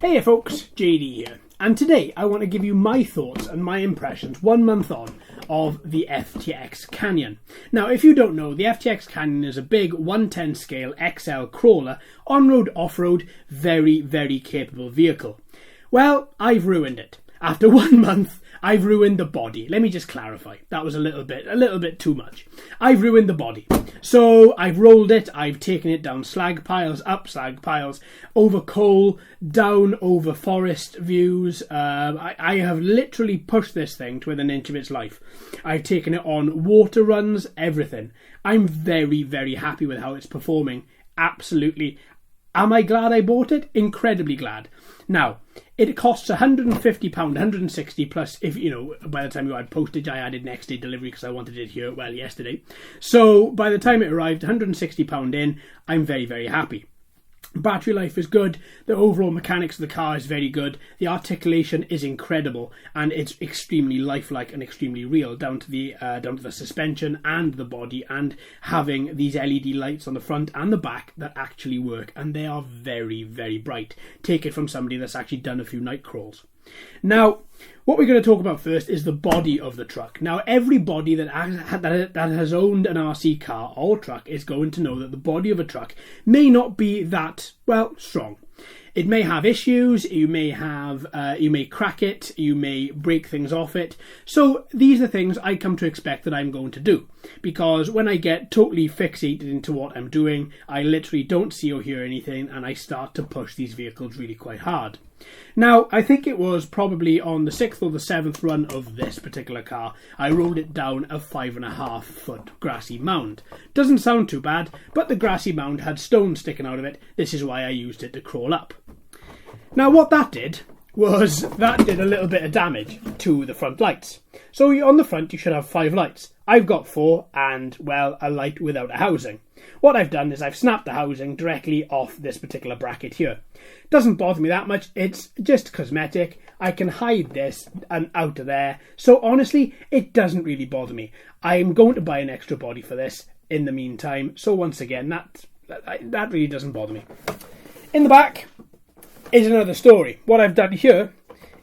Hey folks, JD here, and today I want to give you my thoughts and my impressions 1 month on of the FTX Kanyon. Now, if you don't know, the FTX Kanyon is a big 110 scale XL crawler, on-road, off-road, very, very capable vehicle. Well, I've ruined it. After 1 month, I've ruined the body. Let me just clarify. That was a little bit too much. I've ruined the body. So I've rolled it, I've taken it down slag piles, up slag piles, over coal, down over forest views. I have literally pushed this thing to within an inch of its life. I've taken it on water runs, everything. I'm very, very happy with how it's performing. Absolutely. Am I glad I bought it? Incredibly glad. Now, it costs £150, £160 plus, if you know, by the time you add postage, I added next day delivery because I wanted it here, well, yesterday. So by the time it arrived, £160 in, I'm very, very happy. Battery life is good, the overall mechanics of the car is very good, the articulation is incredible, and it's extremely lifelike and extremely real, down to the suspension and the body, and having these LED lights on the front and the back that actually work, and they are very, very bright. Take it from somebody that's actually done a few night crawls. Now, what we're going to talk about first is the body of the truck. Now, everybody that has owned an RC car or truck is going to know that the body of a truck may not be that, well, strong. It may have issues, you may crack it, you may break things off it. So these are things I come to expect that I'm going to do. Because when I get totally fixated into what I'm doing, I literally don't see or hear anything, and I start to push these vehicles really quite hard. Now, I think it was probably on the 6th or the 7th run of this particular car, I rolled it down a 5.5 foot grassy mound. Doesn't sound too bad, but the grassy mound had stones sticking out of it. This is why I used it to crawl up. Now, what that did was, that did a little bit of damage to the front lights. So on the front, you should have 5 lights. I've got 4 and, well, a light without a housing. What I've done is I've snapped the housing directly off this particular bracket here. Doesn't bother me that much, it's just cosmetic. I can hide this and out of there. So honestly, it doesn't really bother me. I'm going to buy an extra body for this in the meantime. So once again, that really doesn't bother me. In the back is another story. What I've done here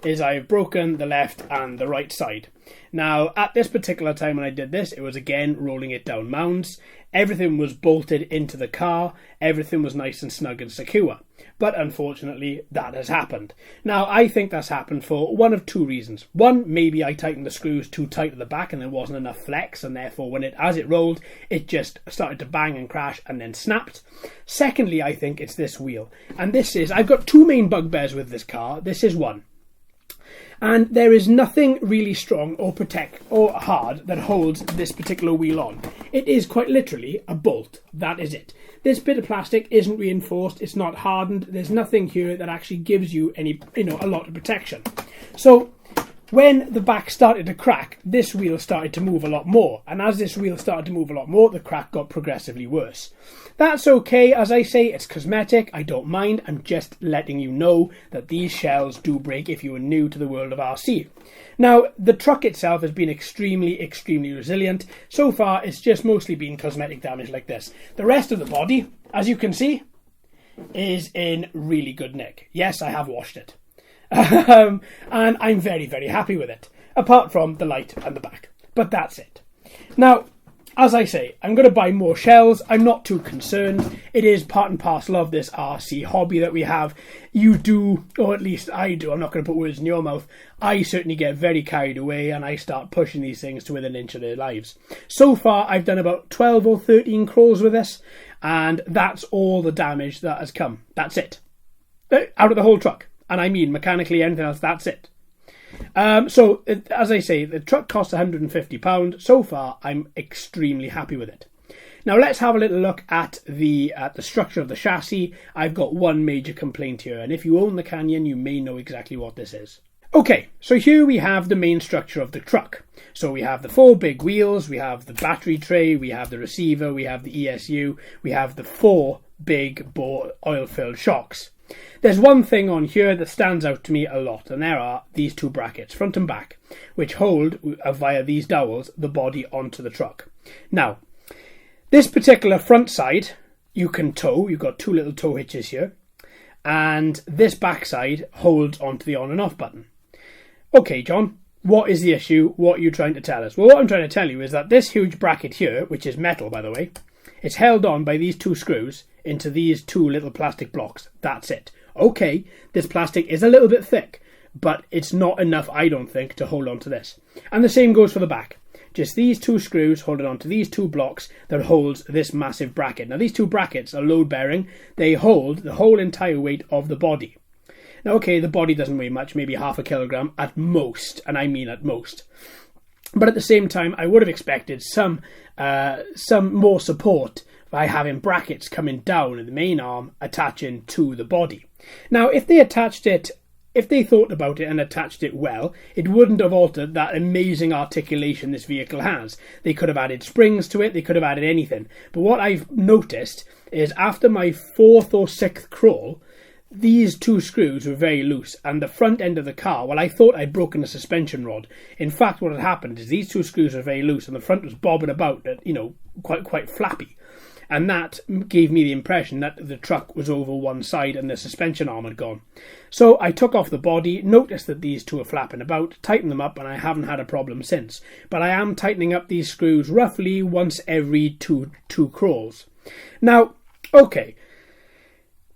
is I've broken the left and the right side. Now, at this particular time when I did this, it was again rolling it down mounds. Everything was bolted into the car. Everything was nice and snug and secure. But unfortunately, that has happened. Now, I think that's happened for one of 2 reasons. One, maybe I tightened the screws too tight at the back and there wasn't enough flex, and therefore as it rolled, it just started to bang and crash and then snapped. Secondly, I think it's this wheel. And I've got 2 main bugbears with this car. This is one. And there is nothing really strong or hard that holds this particular wheel on. It is quite literally a bolt. That is it. This bit of plastic isn't reinforced. It's not hardened. There's nothing here that actually gives you a lot of protection. So when the back started to crack, this wheel started to move a lot more. And as this wheel started to move a lot more, the crack got progressively worse. That's okay. As I say, it's cosmetic. I don't mind. I'm just letting you know that these shells do break if you are new to the world of RC. Now, the truck itself has been extremely, extremely resilient. So far, it's just mostly been cosmetic damage like this. The rest of the body, as you can see, is in really good nick. Yes, I have washed it. And I'm very, very happy with it, apart from the light and the back. But that's it. Now, as I say, I'm going to buy more shells. I'm not too concerned. It is part and parcel of this RC hobby that we have. You do, or at least I do. I'm not going to put words in your mouth. I certainly get very carried away and I start pushing these things to within an inch of their lives. So far, I've done about 12 or 13 crawls with this, and that's all the damage that has come. That's it. Out of the whole truck. And I mean mechanically, anything else, that's it. As I say, the truck costs £150. So far, I'm extremely happy with it. Now, let's have a little look at the structure of the chassis. I've got one major complaint here, and if you own the Kanyon, you may know exactly what this is. Okay, so here we have the main structure of the truck. So we have the 4 big wheels, we have the battery tray, we have the receiver, we have the ESU, we have the 4 big bore oil-filled shocks. There's one thing on here that stands out to me a lot, and there are these 2 brackets, front and back, which hold, via these dowels, the body onto the truck. Now, this particular front side, you can tow. You've got 2 little tow hitches here. and this backside holds onto the on and off button. Okay, John, what is the issue? What are you trying to tell us? Well, what I'm trying to tell you is that this huge bracket here, which is metal, by the way, it's held on by these two screws into these two little plastic blocks. That's it. Okay, this plastic is a little bit thick, but it's not enough, I don't think, to hold on to this. And the same goes for the back. Just these two screws holding on to these two blocks that holds this massive bracket. Now, these two brackets are load bearing. They hold the whole entire weight of the body. Now, okay, the body doesn't weigh much, maybe half a kilogram at most, and I mean at most. But at the same time, I would have expected some more support by having brackets coming down in the main arm attaching to the body. Now, if they thought about it and attached it well, it wouldn't have altered that amazing articulation this vehicle has. They could have added springs to it, they could have added anything. But what I've noticed is after my 4th or 6th crawl, these two screws were very loose, and the front end of the car, well, I thought I'd broken a suspension rod. In fact, what had happened is these two screws were very loose, and the front was bobbing about, quite flappy. And that gave me the impression that the truck was over one side and the suspension arm had gone. So I took off the body, noticed that these two are flapping about, tightened them up, and I haven't had a problem since. But I am tightening up these screws roughly once every two crawls. Now, okay,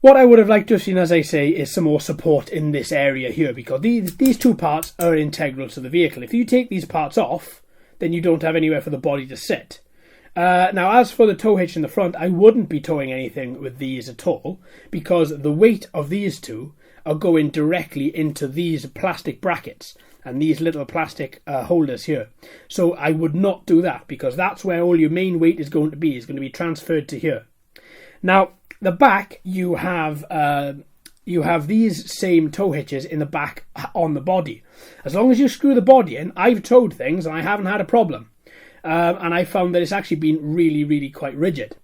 what I would have liked to have seen, as I say, is some more support in this area here, because these two parts are integral to the vehicle. If you take these parts off, then you don't have anywhere for the body to sit. Now, as for the tow hitch in the front, I wouldn't be towing anything with these at all, because the weight of these two are going directly into these plastic brackets and these little plastic holders here. So I would not do that, because that's where all your main weight is going to be transferred to here. Now, the back, you have these same tow hitches in the back on the body. As long as you screw the body in, I've towed things and I haven't had a problem. And I found that it's actually been really, really quite rigid.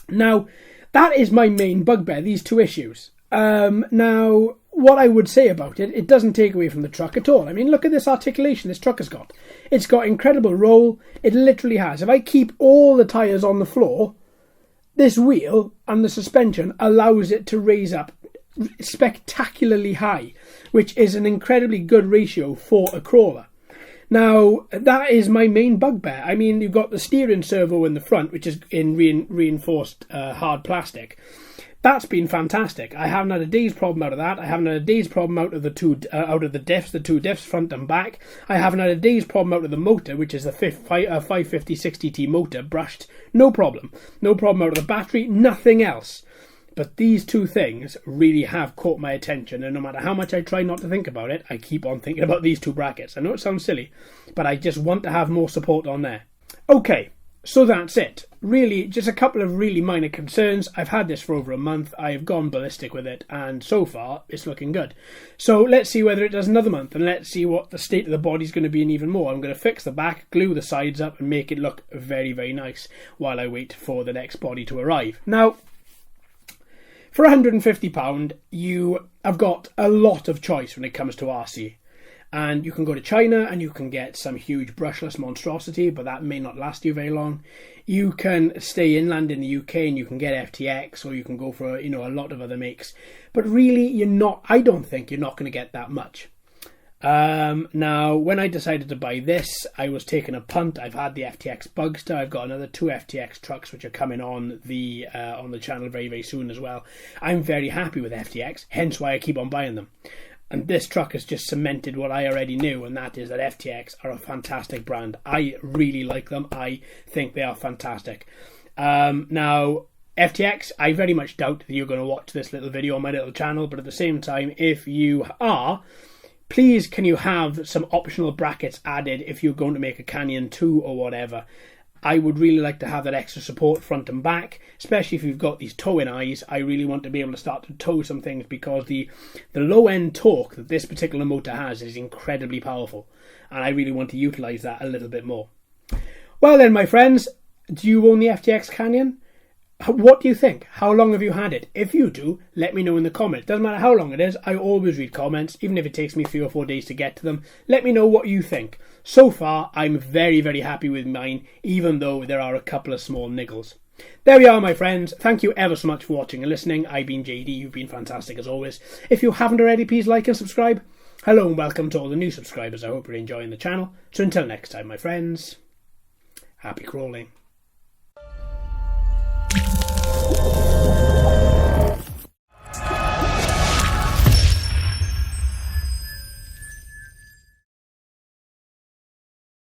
Now, that is my main bugbear, these two issues. Now, what I would say about it, it doesn't take away from the truck at all. I mean, look at this articulation this truck has got. It's got incredible roll. It literally has. If I keep all the tyres on the floor, this wheel and the suspension allows it to raise up spectacularly high, which is an incredibly good ratio for a crawler. Now, that is my main bugbear. I mean, you've got the steering servo in the front, which is in reinforced hard plastic. That's been fantastic. I haven't had a day's problem out of that. I haven't had a day's problem out of the two diffs, front and back. I haven't had a day's problem out of the motor, which is the 550 60T motor, brushed. No problem. No problem out of the battery, nothing else. But these two things really have caught my attention, and no matter how much I try not to think about it, I keep on thinking about these two brackets. I know it sounds silly, but I just want to have more support on there. Okay, so that's it. Really, just a couple of really minor concerns. I've had this for over a month. I've gone ballistic with it, and so far, it's looking good. So let's see whether it does another month, and let's see what the state of the body's going to be in even more. I'm going to fix the back, glue the sides up, and make it look very, very nice while I wait for the next body to arrive. Now, for £150, you have got a lot of choice when it comes to RC. And you can go to China and you can get some huge brushless monstrosity, but that may not last you very long. You can stay inland in the UK and you can get FTX, or you can go for a lot of other makes. But really, I don't think you're not going to get that much. Now, when I decided to buy this, I was taking a punt. I've had the FTX Bugster. I've got another 2 FTX trucks which are coming on the channel very, very soon as well. I'm very happy with FTX, hence why I keep on buying them. And this truck has just cemented what I already knew, and that is that FTX are a fantastic brand. I really like them. I think they are fantastic. Now, FTX, I very much doubt that you're going to watch this little video on my little channel, but at the same time, if you are, please can you have some optional brackets added if you're going to make a Kanyon 2 or whatever. I would really like to have that extra support front and back, especially if you've got these towing eyes. I really want to be able to start to tow some things, because the low end torque that this particular motor has is incredibly powerful, and I really want to utilise that a little bit more. Well then, my friends, do you own the FTX Kanyon? What do you think? How long have you had it? If you do, let me know in the comments. Doesn't matter how long it is, I always read comments, even if it takes me 3 or 4 days to get to them. Let me know what you think. So far, I'm very, very happy with mine, even though there are a couple of small niggles. There we are, my friends. Thank you ever so much for watching and listening. I've been JD. You've been fantastic as always. If you haven't already, please like and subscribe. Hello and welcome to all the new subscribers. I hope you're enjoying the channel. So until next time, my friends, happy crawling.